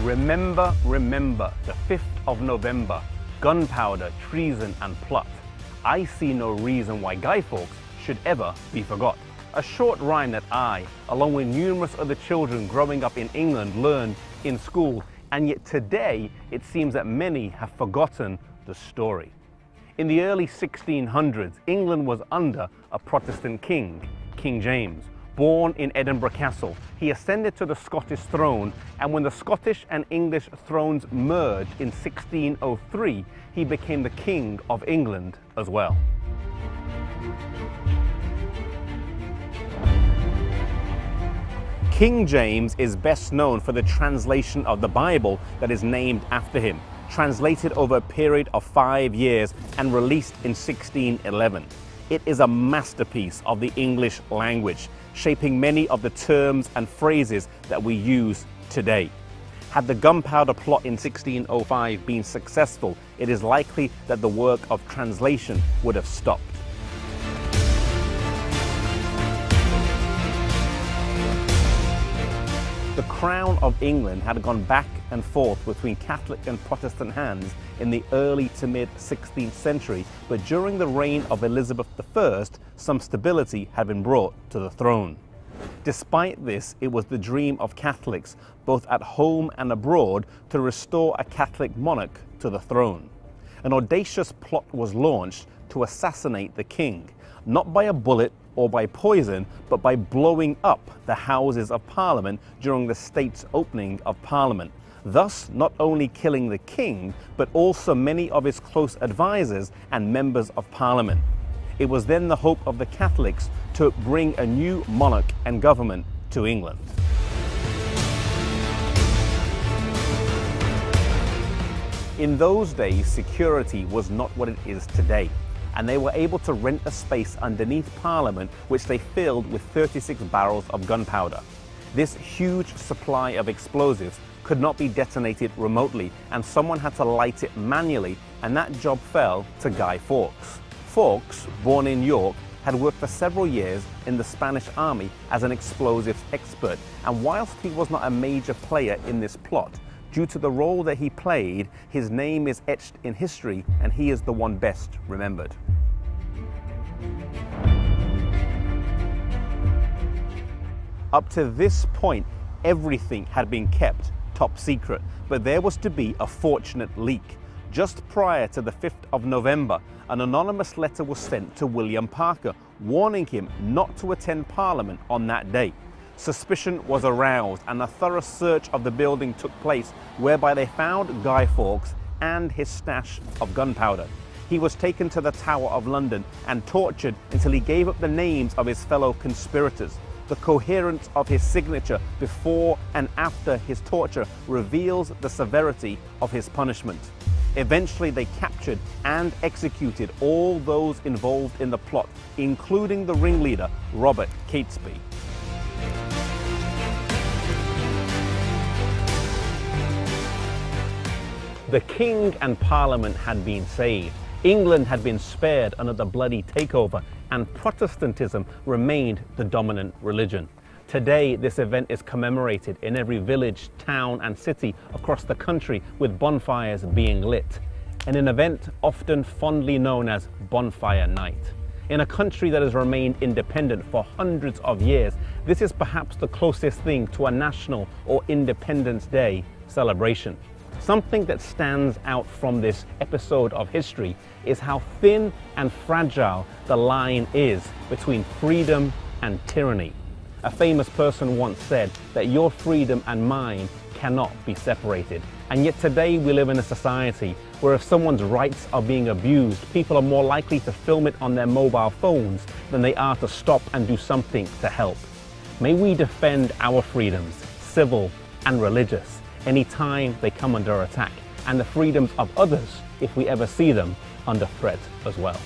Remember, remember, the 5th of November, gunpowder, treason and plot. I see no reason why Guy Fawkes should ever be forgot. A short rhyme that I, along with numerous other children growing up in England, learned in school, and yet today it seems that many have forgotten the story. In the early 1600s, England was under a Protestant king, King James. Born in Edinburgh Castle, he ascended to the Scottish throne, and when the Scottish and English thrones merged in 1603, he became the King of England as well. King James is best known for the translation of the Bible that is named after him, translated over a period of 5 years and released in 1611. It is a masterpiece of the English language, shaping many of the terms and phrases that we use today. Had the gunpowder plot in 1605 been successful, it is likely that the work of translation would have stopped. The crown of England had gone back and forth between Catholic and Protestant hands in the early to mid 16th century, but during the reign of Elizabeth I, some stability had been brought to the throne. Despite this, it was the dream of Catholics, both at home and abroad, to restore a Catholic monarch to the throne. An audacious plot was launched to assassinate the king, not by a bullet or by poison, but by blowing up the Houses of Parliament during the state's opening of Parliament, thus not only killing the king, but also many of his close advisors and members of Parliament. It was then the hope of the Catholics to bring a new monarch and government to England. In those days, security was not what it is today, and they were able to rent a space underneath Parliament which they filled with 36 barrels of gunpowder. This huge supply of explosives could not be detonated remotely, and someone had to light it manually, and that job fell to Guy Fawkes. Fawkes, born in York, had worked for several years in the Spanish army as an explosives expert, and whilst he was not a major player in this plot, due to the role that he played, his name is etched in history, and he is the one best remembered. Up to this point, everything had been kept top secret, but there was to be a fortunate leak. Just prior to the 5th of November, an anonymous letter was sent to William Parker, warning him not to attend Parliament on that day. Suspicion was aroused, and a thorough search of the building took place, whereby they found Guy Fawkes and his stash of gunpowder. He was taken to the Tower of London and tortured until he gave up the names of his fellow conspirators. The coherence of his signature before and after his torture reveals the severity of his punishment. Eventually, they captured and executed all those involved in the plot, including the ringleader, Robert Catesby. The king and Parliament had been saved. England had been spared under the bloody takeover, and Protestantism remained the dominant religion. Today, this event is commemorated in every village, town and city across the country, with bonfires being lit, and an event often fondly known as Bonfire Night. In a country that has remained independent for hundreds of years, this is perhaps the closest thing to a national or Independence Day celebration. Something that stands out from this episode of history is how thin and fragile the line is between freedom and tyranny. A famous person once said that your freedom and mine cannot be separated. And yet today we live in a society where if someone's rights are being abused, people are more likely to film it on their mobile phones than they are to stop and do something to help. May we defend our freedoms, civil and religious, anytime they come under attack, and the freedoms of others if we ever see them under threat as well.